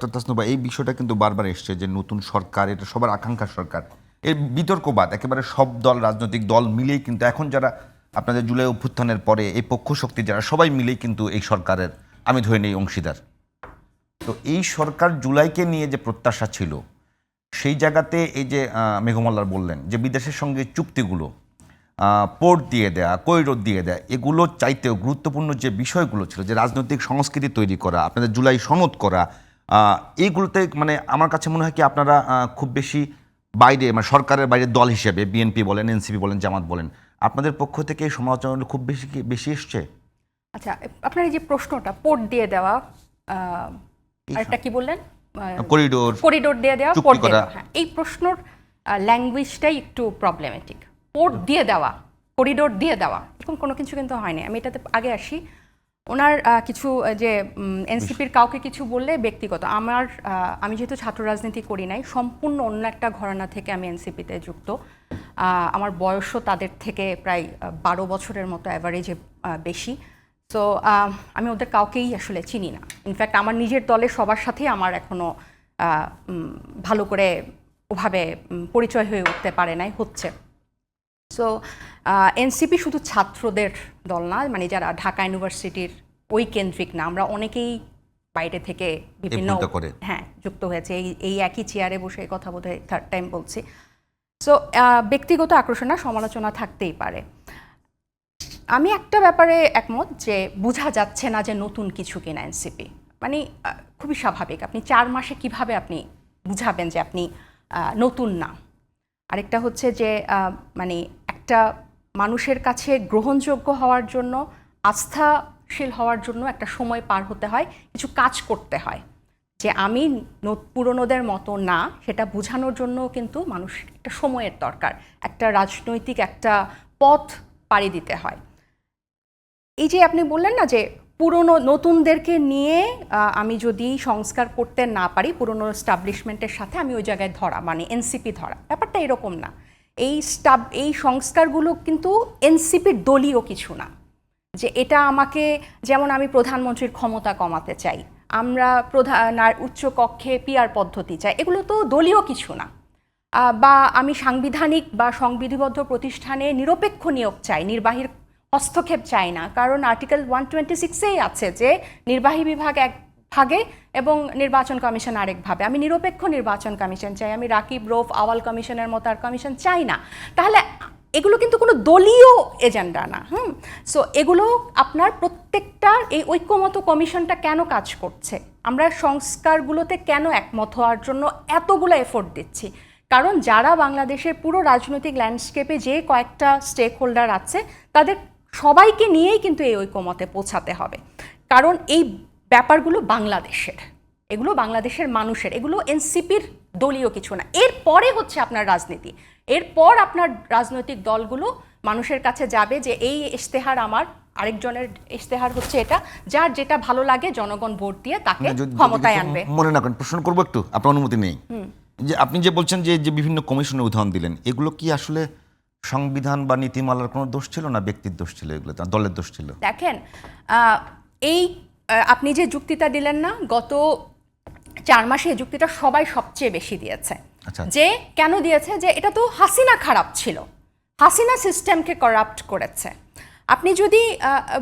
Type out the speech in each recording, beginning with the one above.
Doctor Tasnuva, এই বিষয়টা কিন্তু বারবার এসছে যে নতুন সরকার, এটা সবার আকাঙ্ক্ষার সরকার, এর বিতর্কবাদ একেবারে সব দল, রাজনৈতিক দল মিলেই কিন্তু এখন যারা আপনাদের জুলাই অভ্যুত্থানের পরে এই পক্ষ শক্তি যারা সবাই মিলেই কিন্তু এই সরকারের আমি ধরে নেই অংশীদার। তো এই সরকার জুলাইকে নিয়ে যে প্রত্যাশা ছিল সেই জায়গাতে এই যে মেঘমল্লার বললেন যে বিদেশের সঙ্গে চুক্তিগুলো, পোর্ট দিয়ে দেয়া, করিডোর দিয়ে দেয়া, এগুলো চাইতেও গুরুত্বপূর্ণ যে বিষয়গুলো ছিল, যে রাজনৈতিক সংস্কৃতি তৈরি করা, আপনাদের জুলাই সনদ করা, এইগুলোতে মানে আমার কাছে মনে হয় কি আপনারা খুব বেশি বাইরে, মানে সরকারের বাইরে দল হিসেবে বিএনপি বলেন, এনসিপি বলেন, জামাত বলেন, আপনাদের পক্ষ থেকে এই সমালোচনাগুলো খুব বেশি এসছে। আচ্ছা, আপনার এই যে প্রশ্নটা পোর্ট দিয়ে দেওয়া, আরেকটা কি বললেন, করিডোর দিয়ে দেওয়া, পোর্ট দিয়ে দেওয়া, হ্যাঁ, এই প্রশ্নর ল্যাঙ্গুয়েজটাই একটু প্রবলেমেটিক। পোর্ট দিয়ে দেওয়া, করিডোর দিয়ে দেওয়া, এরকম কোনো কিছু কিন্তু হয়নি। আমি এটাতে আগে আসি। ওনার কিছু যে এনসিপির কাউকে কিছু বললে ব্যক্তিগত, আমি যেহেতু ছাত্র রাজনীতি করি নাই, সম্পূর্ণ অন্য একটা ঘরানা থেকে আমি এনসিপিতে যুক্ত। আমার বয়সও তাদের থেকে প্রায় 12 বছরের মতো অ্যাভারেজে বেশি। তো আমি ওদের কাউকেই আসলে চিনি না। ইনফ্যাক্ট আমার নিজের দলের সবার সাথেই আমার এখনও ভালো করে ওভাবে পরিচয় হয়ে উঠতে পারে নাই, হচ্ছে। সো এনসিপি শুধু ছাত্রদের দল না, মানে যারা ঢাকা ইউনিভার্সিটির ওই কেন্দ্রিক না, আমরা অনেকেই বাইরে থেকে বিভিন্ন যুক্ত হয়েছে। এই একই চেয়ারে বসে এই কথা বোধহয় 3rd টাইম বলছি। সো ব্যক্তিগত আকর্ষণা, সমালোচনা থাকতেই পারে। আমি একটা ব্যাপারে একমত যে বোঝা যাচ্ছে না যে নতুন কিছু কিনা এনসিপি, মানে খুবই স্বাভাবিক। আপনি 4 মাসে কিভাবে আপনি বুঝাবেন যে আপনি নতুন না? আরেকটা হচ্ছে যে মানে একটা মানুষের কাছে গ্রহণযোগ্য হওয়ার জন্য, আস্থাশীল হওয়ার জন্য একটা সময় পার হতে হয়, কিছু কাজ করতে হয়। যে আমি পুরনোদের মতো না, সেটা বোঝানোর জন্য কিন্তু মানুষ একটা সময়ের দরকার, একটা রাজনৈতিক একটা পথ পাড়ি দিতে হয়। এই যে আপনি বললেন না যে পুরনো নতুনদেরকে নিয়ে আমি যদি সংস্কার করতে না পারি পুরনো এস্টাবলিশমেন্টের সাথে, আমি ওই জায়গায় ধরা, মানে এনসিপি ধরা, ব্যাপারটা এরকম না। এই সংস্কারগুলো কিন্তু এনসিপির দলীয় কিছু না, যে এটা আমাকে, যেমন আমি প্রধানমন্ত্রীর ক্ষমতা কমাতে চাই, আমরা উচ্চ কক্ষে পিআর পদ্ধতি চাই, এগুলো তো দলীয় কিছু না। বা আমি সাংবিধানিক বা সংবিধিবদ্ধ প্রতিষ্ঠানে নিরপেক্ষ নিয়োগ চাই, নির্বাহীর হস্তক্ষেপ চাই না, কারণ আর্টিকেল 126-এই আছে যে নির্বাহী বিভাগ এক ভাগে এবং নির্বাচন কমিশন আরেকভাবে। আমি নিরপেক্ষ নির্বাচন কমিশন চাই, আমি রাকিব, রৌফ, আওয়াল কমিশনের মতো আর কমিশন চাই না। তাহলে এগুলো কিন্তু কোনো দলীয় এজেন্ডা না। সো এগুলো আপনার প্রত্যেকটা, এই ঐক্যমত কমিশনটা কেন কাজ করছে, আমরা সংস্কারগুলোতে কেন একমত হওয়ার জন্য এতগুলো এফোর্ট দিচ্ছি, কারণ যারা বাংলাদেশের পুরো রাজনৈতিক ল্যান্ডস্কেপে যে কয়েকটা স্টেক হোল্ডার আছে, তাদের সবাইকে নিয়েই কিন্তু এই ঐক্যমতে পৌঁছাতে হবে। কারণ এই ব্যাপারগুলো বাংলাদেশের, এগুলো বাংলাদেশের মানুষের, এগুলো এনসিপির দলীয় কিছু না। এরপরে হচ্ছে আপনার রাজনীতি, এরপর আপনার রাজনৈতিক দলগুলো মানুষের কাছে যাবে যে এই ইশতেহার আমার, আরেকজনের ইশতেহার হচ্ছে এটা, যার যেটা ভালো লাগে জনগণ ভোট দিয়ে তাকে ক্ষমতায় আনবে। মনে না করেন, প্রশ্ন করবো একটু, আপনার অনুমতি নেই। যে আপনি যে বলছেন যে বিভিন্ন কমিশনের উদাহরণ দিলেন, এগুলো কি আসলে সংবিধান বা নীতিমালার কোনো দোষ ছিল না, ব্যক্তির দোষ ছিল, এগুলো দলের দোষ ছিল? দেখেন, এই আপনি যে যুক্তিটা দিলেন না, গত 4 মাসে এই যুক্তিটা সবাই সবচেয়ে বেশি দিয়েছে। যে কেন দিয়েছে, যে এটা তো হাসিনা খারাপ ছিল, হাসিনা সিস্টেমকে করাপ্ট করেছে। আপনি যদি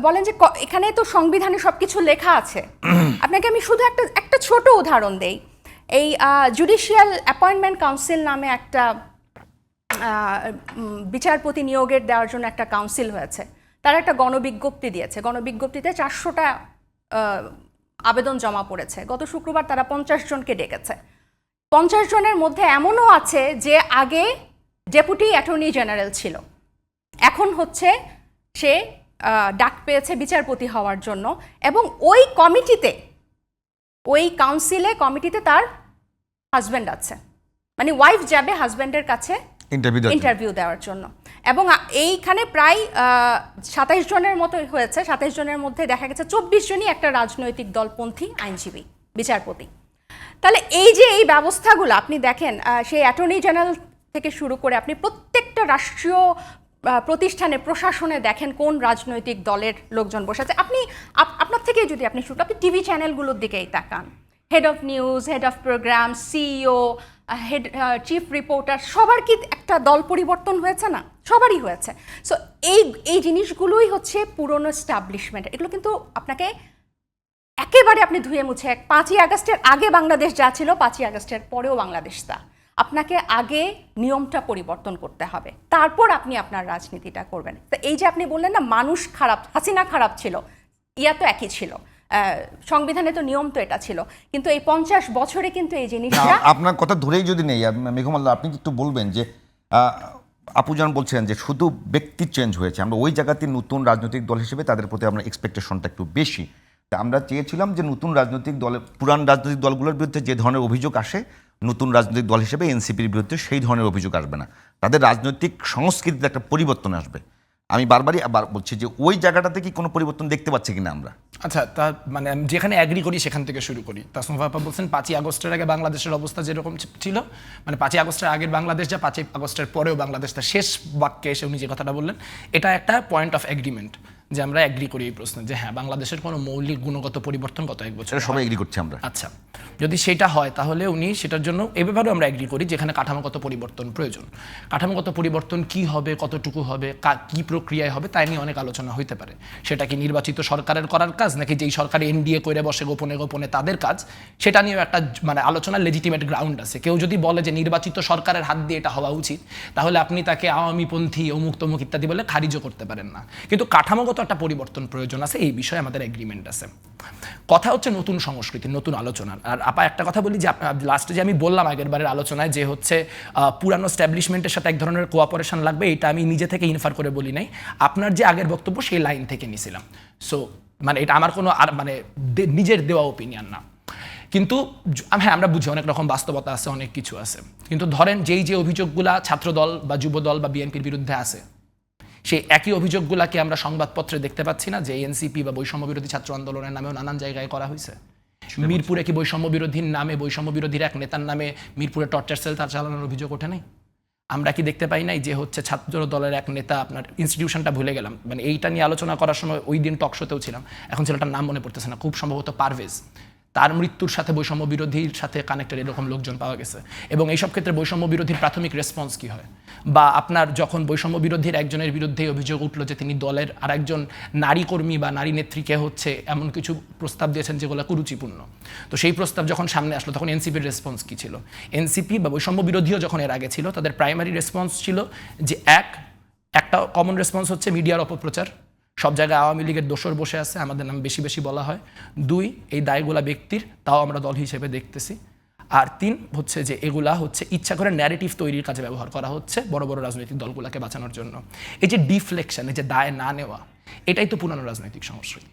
বলেন যে এখানে তো সংবিধানে সবকিছু লেখা আছে, আপনাকে আমি শুধু একটা ছোট উদাহরণ দেই। এই জুডিশিয়াল অ্যাপয়েন্টমেন্ট কাউন্সিল নামে একটা বিচারপতি নিয়োগের দেওয়ার জন্য একটা কাউন্সিল হয়েছে, তারা একটা গণবিজ্ঞপ্তি দিয়েছে। গণবিজ্ঞপ্তিতে 400টা আবেদন জমা পড়েছে। গত শুক্রবার তারা 50 জনকে ডেকেছে। 50 জনের মধ্যে এমনও আছে যে আগে ডেপুটি অ্যাটর্নি জেনারেল ছিল, এখন হচ্ছে সে ডাক পেয়েছে বিচারপতি হওয়ার জন্য, এবং ওই কমিটিতে, ওই কমিটিতে তার হাজব্যান্ড আছে, মানে ওয়াইফ যাবে হাজব্যান্ডের কাছে ইন্টারভিউ দেওয়ার জন্য। এবং এইখানে প্রায় 27 জনের মতো হয়েছে। 27 জনের মধ্যে দেখা গেছে 24 জনই একটা রাজনৈতিক দলপন্থী আইনজীবী, বিচারপতি। তাহলে এই যে এই ব্যবস্থাগুলো আপনি দেখেন, সেই অ্যাটর্নি জেনারেল থেকে শুরু করে আপনি প্রত্যেকটা রাষ্ট্রীয় প্রতিষ্ঠানে, প্রশাসনে দেখেন কোন রাজনৈতিক দলের লোকজন বসে আছে। আপনার থেকে যদি আপনি শুরু, আপনি টিভি চ্যানেলগুলোর দিকেই তাকান, head of news, head of program, CEO, head chief reporter, সবার কি একটা দল পরিবর্তন হয়েছে না? সবারই হয়েছে। সো এই জিনিসগুলোই হচ্ছে পুরনো এস্টাবলিশমেন্ট। এগুলো কিন্তু আপনাকে একেবারে আপনি ধুয়ে মুছে 5ই আগস্টের আগে বাংলাদেশ যা ছিল 5ই আগস্টের পরেও বাংলাদেশ তা। আপনাকে আগে নিয়মটা পরিবর্তন করতে হবে, তারপর আপনি আপনার রাজনীতিটা করবেন। তো এই যে আপনি বললেন না মানুষ খারাপ, হাসিনা খারাপ ছিল, ইয়া তো একই ছিল, সংবিধানে তো নিয়ম তো এটা ছিল, কিন্তু এই 50 বছরে কিন্তু এই জিনিসটা। আপনার কথা ধরেই যদি নেই মেঘমাল্লা, আপনি একটু বলবেন যে আপুজান বলছিলেন যে শুধু ব্যক্তি চেঞ্জ হয়েছে, আমরা ওই জায়গাতে নতুন রাজনৈতিক দল হিসেবে তাদের প্রতি আমরা এক্সপেকটেশনটা একটু বেশি। তা আমরা চেয়েছিলাম যে নতুন রাজনৈতিক দলের, পুরান রাজনৈতিক দলগুলোর বিরুদ্ধে যে ধরনের অভিযোগ আসে, নতুন রাজনৈতিক দল হিসেবে এনসিপির বিরুদ্ধে সেই ধরনের অভিযোগ আসবে না, তাদের রাজনৈতিক সংস্কৃতিতে একটা পরিবর্তন আসবে। আমি বারবারই আবার বলছি যে ওই জায়গাটাতে কি কোনো পরিবর্তন দেখতে পাচ্ছি কিনা আমরা? আচ্ছা, তা মানে আমি যেখানে অ্যাগ্রি করি সেখান থেকে শুরু করি। তাসনিফা আপা বলছেন 5ই আগস্টের আগে বাংলাদেশের অবস্থা যেরকম ছিল, মানে 5ই আগস্টের আগের বাংলাদেশ যা 5ই আগস্টের পরেও বাংলাদেশ, তার শেষ বাক্যে এসে উনি যে কথাটা বললেন, এটা একটা পয়েন্ট অফ এগ্রিমেন্ট যে আমরা অ্যাগ্রি করি এই প্রশ্নে যে হ্যাঁ, বাংলাদেশের কোনো মৌলিক গুণগত পরিবর্তন গত এক বছর সবাই এগ্রি করছি আমরা। আচ্ছা, যদি সেটা হয় তাহলে উনি সেটার জন্য এ ব্যাপারেও আমরা এগ্রি করি যেখানে কাঠামোগত পরিবর্তন প্রয়োজন। কাঠামোগত পরিবর্তন কি হবে, কতটুকু হবে, কি প্রক্রিয়ায় হবে, তাই নিয়ে অনেক আলোচনা হইতে পারে। সেটা কি নির্বাচিত সরকারের করার কাজ, নাকি যেই সরকার এনডিএ করে বসে গোপনে গোপনে তাদের কাজ, সেটা নিয়েও একটা মানে আলোচনার লেজিটিমেট গ্রাউন্ড আছে। কেউ যদি বলে যে নির্বাচিত সরকারের হাত দিয়ে এটা হওয়া উচিত, তাহলে আপনি তাকে আওয়ামীপন্থী, অমুক তমুক ইত্যাদি বলে খারিজও করতে পারেন না। কিন্তু কাঠামোগত একটা পরিবর্তন প্রয়োজন আছে, এই বিষয়ে আমাদের এগ্রিমেন্ট আছে। কথা হচ্ছে নতুন সংস্কৃতি, নতুন আলোচনার। আর আপা একটা কথা বলি যে লাস্টে যে আমি বললাম আগের বারের আলোচনায় যে হচ্ছে পুরানো স্ট্যাবলিশমেন্টের সাথে এক ধরনের কোঅপারেশন লাগবে, এটা আমি নিজে থেকে ইনফার করে বলি নাই, আপনার যে আগের বক্তব্য সেই লাইন থেকে নিছিলাম। সো মানে এটা আমার কোনো আর মানে নিজের দেওয়া ওপিনিয়ন না। কিন্তু হ্যাঁ, আমরা বুঝি অনেক রকম বাস্তবতা আছে, অনেক কিছু আছে। কিন্তু ধরেন যেই যে অভিযোগগুলা ছাত্রদল বা যুবদল বা বিএনপির বিরুদ্ধে আছে, সেই একই অভিযোগগুলোকে আমরা সংবাদপত্রে দেখতে পাচ্ছি না যে এনসিপি বা বৈষম্য বিরোধী ছাত্র আন্দোলনের নামেও নানান জায়গায় করা হয়েছে। মিরপুরে কি বৈষম্য বিরোধীর নামে, বৈষম্য বিরোধীর এক নেতার নামে মিরপুরে টর্চার সেল তার চালানোর অভিযোগ ওঠে নাই? আমরা কি দেখতে পাই নাই যে হচ্ছে ছাত্র দলের এক নেতা, আপনার ইনস্টিটিউশনটা ভুলে গেলাম, মানে এইটা নিয়ে আলোচনা করার সময় ওই দিন টক শোতেও ছিলাম, এখন ছেলেটার নাম মনে পড়তেছে না, খুব সম্ভবত পারভেজ, তার মৃত্যুর সাথে বৈষম্য বিরোধীর সাথে কানেক্টেড এরকম লোকজন পাওয়া গেছে। এবং এইসব ক্ষেত্রে বৈষম্য বিরোধীর প্রাথমিক রেসপন্স কী হয়? বা আপনার যখন বৈষম্য বিরোধীর একজনের বিরুদ্ধে অভিযোগ উঠলো যে তিনি দলের আরেকজন নারী কর্মী বা নারী নেত্রীকে হচ্ছে এমন কিছু প্রস্তাব দিয়েছেন যেগুলো কুরুচিপূর্ণ, তো সেই প্রস্তাব যখন সামনে আসলো তখন এনসিপির রেসপন্স কী ছিল? এনসিপি বা বৈষম্য বিরোধীও যখন এর আগে ছিল, তাদের প্রাইমারি রেসপন্স ছিল যে একটা কমন রেসপন্স হচ্ছে মিডিয়ার অপপ্রচার, সব জায়গায় আওয়ামী লীগের দোসর বসে আছে, আমাদের নাম বেশি বেশি বলা হয়। 2, এই দায়গুলা ব্যক্তির, তাও আমরা দল হিসেবে দেখতেছি। আর 3 হচ্ছে যে এগুলা হচ্ছে ইচ্ছা করে ন্যারেটিভ তৈরির কাজে ব্যবহার করা হচ্ছে বড় বড় রাজনৈতিক দলগুলোকে বাঁচানোর জন্য। এই যে ডিফ্লেকশন, এই যে দায় না নেওয়া, এটাই তো পুরানো রাজনৈতিক সংস্কৃতি।